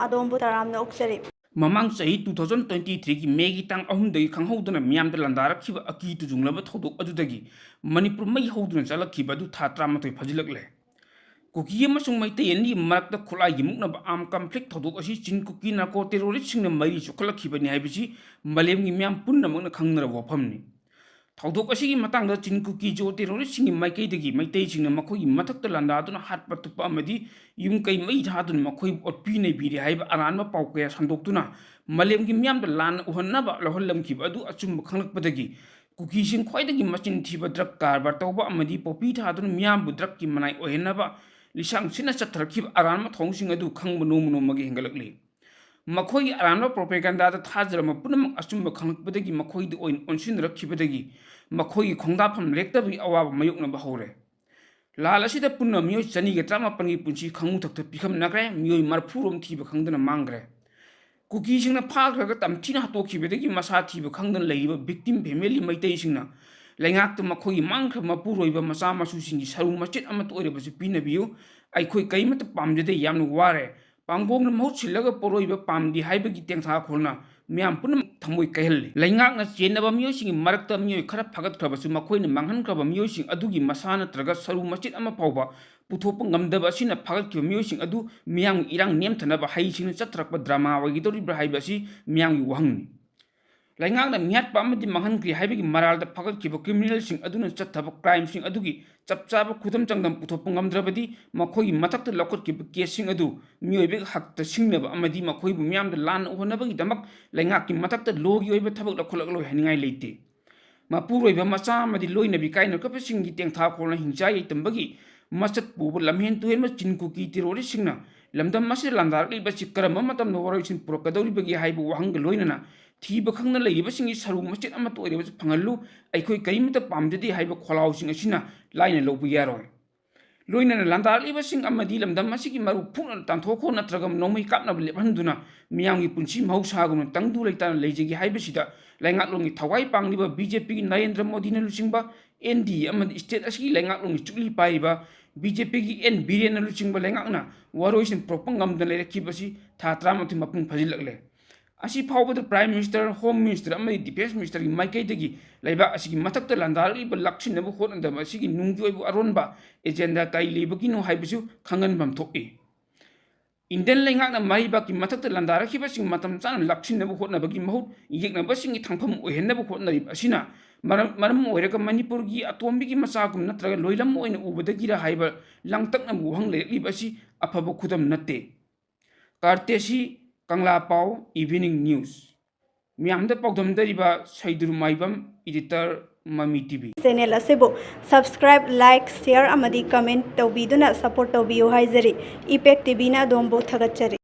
ꯑꯗꯣꯝꯕꯨ ꯇꯔꯥꯝꯅ ꯑꯣꯛꯆꯔꯤ ꯃꯃꯥꯡ ꯆꯍꯤ 2023 ꯒꯤ ꯃꯦꯒꯤ ꯇꯥꯡ 3ꯗꯒꯤ ꯈꯪꯍꯧꯗꯅ ꯃꯤꯌꯥꯝꯗ ꯂꯥꯟꯗꯥꯔꯛꯈꯤꯕ ꯑꯀꯤ ꯇꯨꯖꯨꯡꯂꯕ ꯊꯧꯗꯣꯛ ꯑꯗꯨꯗꯒꯤ ꯃꯅꯤꯄꯨꯔ ꯃꯩ ꯍꯧꯗꯨꯅ ꯆꯠꯂꯛꯈꯤꯕ ꯑꯗꯨ ꯊꯥ 11 ꯐꯥꯖꯤꯜꯂꯛꯂꯦ꯫ ꯀꯨꯀꯤ ꯑꯃꯁꯨꯡ ꯃꯩꯇꯩ ꯑꯅꯤꯒꯤ ꯃꯔꯛꯇ ꯈꯨꯠꯂꯥꯏꯒꯤ ꯃꯨꯛꯅꯕ ꯑꯥꯔꯝ ꯀꯟꯐ꯭ꯂꯤꯛ ꯊꯧꯗꯣꯛ ꯑꯁꯤ ꯆꯤꯟ ꯀꯨꯀꯤ ꯅꯥꯔꯀꯣ ꯇꯦꯔꯣꯔꯤꯁꯁꯤꯡꯅ ꯃꯔꯤ ꯆꯨꯞꯈꯠꯂꯛꯈꯤꯕꯅꯤ ꯍꯥꯏꯕꯁꯤ ꯃꯥꯂꯦꯝꯒꯤ ꯃꯤꯌꯥꯝ ꯄꯨꯝꯅꯃꯛꯅ ꯈꯪꯅꯔꯕ ꯋꯥꯐꯝꯅꯤ꯫ ꯊꯧꯗꯣꯛ ꯑꯁꯤꯒꯤ ꯃꯇꯥꯡꯗ ꯆꯤꯟ ꯀꯨꯀꯤ ꯖꯣ ꯇꯦꯔꯣꯔꯤꯁꯁꯤꯡꯒꯤ ꯃꯥꯏꯀꯩꯗꯒꯤ ꯃꯩꯇꯩꯁꯤꯡꯅ ꯃꯈꯣꯏꯒꯤ ꯃꯊꯛꯇ ꯂꯥꯟꯗꯥꯗꯨꯅ ꯍꯥꯠꯄ ꯇꯨꯞꯄ ꯑꯃꯗꯤ ꯌꯨꯝ ꯀꯩ ꯃꯩ ꯊꯥꯗꯨꯅ ꯃꯈꯣꯏꯕꯨ ꯑꯣꯠꯄꯤ ꯅꯩꯕꯤꯔꯦ ꯍꯥꯏꯕ ꯑꯔꯥꯟꯕ ꯄꯥꯎ ꯀꯌꯥ ꯁꯟꯗꯣꯛꯇꯨꯅ ꯃꯥꯂꯦꯝꯒꯤ ꯃꯤꯌꯥꯝꯗ ꯂꯥꯟꯅ ꯎꯍꯟꯅꯕ ꯂꯧꯍꯜꯂꯝꯈꯤꯕ ꯑꯗꯨ ꯑꯆꯨꯝꯕ ꯈꯪꯂꯛꯄꯗꯒꯤ ꯀꯨꯀꯤꯁꯤꯡ ꯈ꯭ꯋꯥꯏꯗꯒꯤ ꯃꯆꯤꯟ ꯊꯤꯕ ꯗ꯭ꯔꯒ ꯀꯔꯕꯥꯔ ꯇꯧꯕ ꯑꯃꯗꯤ ꯄꯣꯄꯤ ꯊꯥꯗꯨꯅ ꯃꯤꯌꯥꯝꯕꯨ ꯗ꯭ꯔꯒꯀꯤ ꯃꯅꯥꯏ ꯑꯣꯏꯍꯟꯅꯕ ꯂꯤꯁꯥꯡ ꯁꯤꯠꯅ ꯆꯠꯊꯔꯛꯈꯤꯕ ꯑꯔꯥꯟꯕ ꯊꯧꯑꯣꯡꯁꯤꯡ ꯑꯗꯨ ꯈꯪꯕ ꯅꯣꯡꯃ ꯅꯣꯡꯃꯒꯤ ꯍꯦꯟꯒꯠꯂꯛꯂꯤ꯫ ꯃꯈꯣꯏꯒꯤ ꯑꯔꯥꯟꯕ ꯄ꯭ꯔꯣꯄꯦꯒꯥꯟꯗꯥꯗ ꯊꯥꯖꯔꯝꯕ ꯄꯨꯝꯅꯃꯛ ꯑꯆꯨꯝꯕ ꯈꯪꯂꯛꯄꯗꯒꯤ ꯃꯈꯣꯏꯗ ꯑꯣꯏꯅ ꯑꯣꯟꯁꯤꯟꯅꯔꯛꯈꯤꯕꯗꯒꯤ ꯃꯈꯣꯏꯒꯤ ꯈꯣꯡꯗꯥꯐꯝ ꯂꯦꯞꯇꯕꯒꯤ ꯑꯋꯥꯕ ꯃꯥꯌꯣꯛꯅꯕ ꯍꯧꯔꯦ꯫ ꯂꯥꯜ ꯑꯁꯤꯗ ꯄꯨꯟꯅ ꯃꯤꯑꯣꯏ 219ꯒꯤ ꯄꯨꯟꯁꯤ ꯈꯪꯉꯨꯊꯛꯇ ꯄꯤꯈꯝꯅꯈ꯭ꯔꯦ, ꯃꯤꯑꯣꯏ 40 ꯊꯤꯕ ꯈꯪꯗꯅ ꯃꯥꯡꯈ꯭ꯔꯦ꯫ ꯀꯨꯀꯤꯁꯤꯡꯅ ꯐꯥꯈ꯭ꯔꯒ ꯇꯝꯊꯤꯅ ꯍꯥꯠꯇꯣꯛꯈꯤꯕꯗꯒꯤ ꯃꯁꯥ ꯊꯤꯕ ꯈꯪꯗꯅ ꯂꯩꯔꯤꯕ ꯚꯤꯛꯇꯤꯝ ꯐꯦꯃꯤꯂꯤ ꯃꯩꯇꯩꯁꯤꯡꯅ ꯂꯩꯉꯥꯛꯇ ꯃꯈꯣꯏꯒꯤ ꯃꯥꯡꯈ꯭ꯔꯕ ꯃꯄꯨꯔꯣꯏꯕ ꯃꯆꯥ ꯃꯁꯨꯁꯤꯡꯒꯤ ꯁꯔꯨ ꯃꯆꯦꯠ ꯑꯃꯠꯇ ꯑꯣꯏꯔꯕꯁꯨ ꯄꯤꯅꯕꯤꯌꯨ, ꯑꯩꯈꯣꯏ ꯀꯔꯤꯃꯠꯇ ꯄꯥꯝꯖꯗꯦ, ꯌꯥꯝꯅ ꯋꯥꯔꯦ, ꯄꯥꯡꯕꯣꯝꯅ ꯃꯍꯨꯠ ꯁꯤꯜꯂꯒ ꯄꯣꯔꯣꯏꯕ ꯄꯥꯝꯗꯦ ꯍꯥꯏꯕꯒꯤ ꯇꯦꯡꯊꯥꯈꯣꯜꯅ ꯃꯤꯌꯥꯝ ꯄꯨꯝꯅꯃꯛ ꯊꯃꯣꯏ ꯀꯥꯏꯍꯜꯂꯤ꯫ ꯂꯩꯉꯥꯛꯅ ꯆꯦꯟꯅꯕ ꯃꯤꯑꯣꯏꯁꯤꯡꯒꯤ ꯃꯔꯛꯇ ꯃꯤꯑꯣꯏ ꯈꯔ ꯐꯥꯒꯠꯈ꯭ꯔꯕꯁꯨ ꯃꯈꯣꯏꯅ ꯃꯥꯡꯍꯟꯈ꯭ꯔꯕ ꯃꯤꯑꯣꯏꯁꯤꯡ ꯑꯗꯨꯒꯤ ꯃꯁꯥ ꯅꯠꯇ꯭ꯔꯒ ꯁꯔꯨ ꯃꯆꯦꯠ ꯑꯃ ꯐꯥꯎꯕ ꯄꯨꯊꯣꯛꯄ ꯉꯝꯗꯕ ꯑꯁꯤꯅ ꯐꯥꯒꯠꯈꯤꯕ ꯃꯤꯑꯣꯏꯁꯤꯡ ꯑꯗꯨ ꯃꯤꯌꯥꯝꯒꯤ ꯏꯔꯥꯡ ꯅꯦꯝꯊꯅꯕ ꯍꯩꯁꯤꯡꯅ ꯆꯠꯊꯔꯛꯄ ꯗ꯭ꯔꯃꯥ ꯑꯣꯏꯒꯗꯧꯔꯤꯕ꯭ꯔꯥ ꯍꯥꯏꯕ ꯑꯁꯤ ꯃꯤꯌꯥꯝꯒꯤ ꯋꯥꯍꯪꯅꯤ꯫ ꯂꯩꯉꯥꯛꯅ ꯃꯤꯍꯥꯠꯄ ꯑꯃꯗꯤ ꯃꯥꯡꯍꯟꯈ꯭ꯔꯦ ꯍꯥꯏꯕꯒꯤ ꯃꯔꯥꯜꯗ ꯐꯥꯒꯠꯈꯤꯕ ꯀ꯭ꯔꯤꯃꯤꯅꯦꯜꯁꯤꯡ ꯑꯗꯨꯅ ꯆꯠꯊꯕ ꯀ꯭ꯔꯥꯏꯝꯁꯤꯡ ꯑꯗꯨꯒꯤ ꯆꯞ ꯆꯥꯕ ꯈꯨꯗꯝ ꯆꯥꯡꯗꯝ ꯄꯨꯊꯣꯛꯄ ꯉꯝꯗ꯭ꯔꯕꯗꯤ ꯃꯈꯣꯏꯒꯤ ꯃꯊꯛꯇ ꯂꯧꯈꯠꯈꯤꯕ ꯀꯦꯁꯁꯤꯡ ꯑꯗꯨ ꯃꯤꯑꯣꯏꯕꯒꯤ ꯍꯛꯇ ꯁꯤꯡꯅꯕ ꯑꯃꯗꯤ ꯃꯈꯣꯏꯕꯨ ꯃꯤꯌꯥꯝꯗ ꯂꯥꯟꯅ ꯎꯍꯟꯅꯕꯒꯤꯗꯃꯛ ꯂꯩꯉꯥꯛꯀꯤ ꯃꯊꯛꯇ ꯂꯣꯒꯤ ꯑꯣꯏꯕ ꯊꯕꯛ ꯂꯧꯈꯠꯂꯛꯂꯣꯏ ꯍꯥꯏꯅꯤꯡꯉꯥꯏ ꯂꯩꯇꯦ꯫ ꯃꯄꯨꯔꯣꯏꯕ ꯃꯆꯥ ꯑꯃꯗꯤ ꯂꯣꯏꯅꯕꯤ ꯀꯥꯏꯅꯔꯛꯄꯁꯤꯡꯒꯤ ꯇꯦꯡꯊꯥꯈꯣꯜꯅ ꯍꯤꯡꯆꯥ ꯌꯩꯇꯝꯕꯒꯤ ꯃꯆꯠ ꯄꯨꯕ ꯂꯝꯍꯦꯟ ꯇꯨꯍꯦꯟꯕ ꯆꯤꯟ ꯀꯨꯀꯤ ꯇꯦꯔꯣꯔꯤꯁꯁꯤꯡꯅ ꯂꯝꯗꯝ ꯑꯁꯤꯗ ꯂꯥꯟꯗꯥꯔꯛꯂꯤꯕꯁꯤ ꯀꯔꯝꯕ ꯃꯇꯝꯗ ꯋꯥꯔꯣꯏꯁꯤꯟ ꯄꯨꯔꯛꯀꯗꯧꯔꯤꯕꯒꯦ ꯍꯥꯏꯕ ꯋꯥꯍꯪꯒ ꯂꯣꯏꯅꯅ ꯊꯤꯕ ꯈꯪꯗꯅ ꯂꯩꯔꯤꯕꯁꯤꯡꯒꯤ ꯁꯔꯨ ꯃꯆꯦꯠ ꯑꯃꯠꯇ ꯑꯣꯏꯔꯕꯁꯨ ꯐꯪꯍꯜꯂꯨ, ꯑꯩꯈꯣꯏ ꯀꯔꯤꯃꯠꯇ ꯄꯥꯝꯖꯗꯦ ꯍꯥꯏꯕ ꯈꯣꯜꯂꯥꯎꯁꯤꯡ ꯑꯁꯤꯅ ꯂꯥꯏꯅ ꯂꯧꯕ ꯌꯥꯔꯣꯏ꯫ ꯂꯣꯏꯅꯅ ꯂꯥꯟꯗꯥꯔꯛꯂꯤꯕꯁꯤꯡ ꯑꯃꯗꯤ ꯂꯝꯗꯝ ꯑꯁꯤꯒꯤ ꯃꯔꯨ ꯐꯨꯛꯅ ꯇꯥꯟꯊꯣꯛꯈꯣ ꯅꯠꯇ꯭ꯔꯒ ꯅꯣꯡꯃꯩ ꯀꯥꯞꯅꯕ ꯂꯦꯞꯍꯟꯗꯨꯅ ꯃꯤꯌꯥꯝꯒꯤ ꯄꯨꯟꯁꯤ ꯃꯍꯧꯁꯥꯒꯨꯝꯅ ꯇꯪꯗꯨ ꯂꯩꯇꯥꯅ ꯂꯩꯖꯒꯦ ꯍꯥꯏꯕꯁꯤꯗ ꯂꯩꯉꯥꯛꯂꯣꯟꯒꯤ ꯊꯋꯥꯏ ꯄꯥꯡꯂꯤꯕ ꯕꯤꯖꯦꯄꯤꯒꯤ ꯅꯔꯦꯟꯗ꯭ꯔ ꯃꯣꯗꯤꯅ ꯂꯨꯆꯤꯡꯕ NDA ꯑꯃꯗꯤ ꯁ꯭ꯇꯦꯠ ꯑꯁꯤꯒꯤ ꯂꯩꯉꯥꯛꯂꯣꯟꯒꯤ ꯆꯨꯛꯂꯤ ꯄꯥꯏꯔꯤꯕ BJPꯒꯤ N ꯕꯤꯔꯦꯟꯅ ꯂꯨꯆꯤꯡꯕ ꯂꯩꯉꯥꯛꯅ ꯋꯥꯔꯣꯏꯁꯤꯟ ꯄꯨꯔꯛꯄ ꯉꯝꯗꯅ ꯂꯩꯔꯛꯈꯤꯕꯁꯤ ꯊꯥ 11 ꯃꯄꯨꯡ ꯐꯥꯖꯤꯜꯂꯛꯂꯦ꯫ ꯑꯁꯤ ꯐꯥꯎꯕꯗ ꯄ꯭ꯔꯥꯏꯝ ꯃꯤꯅꯤꯁꯇꯔ, ꯍꯣꯝ ꯃꯤꯅꯤꯁꯇꯔ ꯑꯃꯗꯤ ꯗꯤꯐꯦꯟꯁ ꯃꯤꯅꯤꯁꯇꯔꯒꯤ ꯃꯥꯏꯀꯩꯗꯒꯤ ꯂꯩꯕꯥꯛ ꯑꯁꯤꯒꯤ ꯃꯊꯛꯇ ꯂꯥꯟꯗꯥꯔꯛꯂꯤꯕ ꯂꯥꯛꯁꯤꯟꯅꯕ ꯍꯣꯠꯅꯗꯕ ꯑꯁꯤꯒꯤ ꯅꯨꯡꯒꯤ ꯑꯣꯏꯕ ꯑꯔꯣꯟꯕ ꯑꯦꯖꯦꯟꯗꯥ ꯀꯔꯤ ꯂꯩꯕꯒꯤꯅꯣ ꯍꯥꯏꯕꯁꯨ ꯈꯪꯍꯟꯐꯝ ꯊꯣꯛꯏ꯫ ꯏꯟꯗꯤꯌꯟ ꯂꯩꯉꯥꯛꯅ ꯃꯍꯩꯕꯥꯛꯀꯤ ꯃꯊꯛꯇ ꯂꯥꯟꯗꯥꯔꯛꯈꯤꯕꯁꯤꯡ ꯃꯇꯝ ꯆꯥꯅ ꯂꯥꯛꯁꯤꯟꯅꯕ ꯍꯣꯠꯅꯕꯒꯤ ꯃꯍꯨꯠ ꯌꯦꯛꯅꯕꯁꯤꯡꯒꯤ ꯊꯥꯡꯐꯝ ꯑꯣꯏꯍꯟꯅꯕ ꯍꯣꯠꯅꯔꯤꯕ ꯑꯁꯤꯅ ꯃꯔꯝ ꯑꯣꯏꯔꯒ ꯃꯅꯤꯄꯨꯔꯒꯤ ꯑꯇꯣꯝꯕꯤꯒꯤ ꯃꯆꯥꯒꯨꯝ ꯅꯠꯇ꯭ꯔꯒ ꯂꯣꯏꯂꯝ ꯑꯣꯏꯅ ꯎꯕꯗꯒꯤꯔ ꯍꯥꯏꯕ ꯂꯥꯡꯇꯛꯅꯕ ꯋꯥꯍꯪ ꯂꯩꯔꯛꯂꯤꯕ ꯑꯁꯤ ꯑꯐꯕ ꯈꯨꯗꯝ ꯅꯠꯇꯦ꯫ ꯀꯥꯔꯇꯦꯁꯤ ꯀꯪꯂꯥ ꯄꯥꯎ ꯏꯚꯤꯅꯤꯡ ꯅ꯭ꯌꯨꯁ꯫ ꯃꯤꯌꯥꯝꯗ ꯄꯥꯎꯗꯝꯗꯔꯤꯕ ꯁꯩꯗꯨꯔ ꯃꯥꯏꯕꯝ, ꯏꯗꯤꯇꯔ, ꯃꯃꯤ ꯇꯤꯚꯤ꯫ ꯆꯦꯅꯦꯜ ꯑꯁꯤꯕꯨ ꯁꯕꯁꯀ꯭ꯔꯥꯏꯕ, ꯂꯥꯏꯛ, ꯁꯦꯌꯔ ꯑꯃꯗꯤ ꯀꯃꯦꯟꯠ ꯇꯧꯕꯤꯗꯨꯅ ꯁꯄꯣꯔꯠ ꯇꯧꯕꯤꯌꯨ ꯍꯥꯏꯖꯔꯤ꯫ ꯏꯄꯦꯛ ꯇꯤꯚꯤꯅ ꯑꯗꯣꯝꯕꯨ ꯊꯥꯒꯠꯆꯔꯤ꯫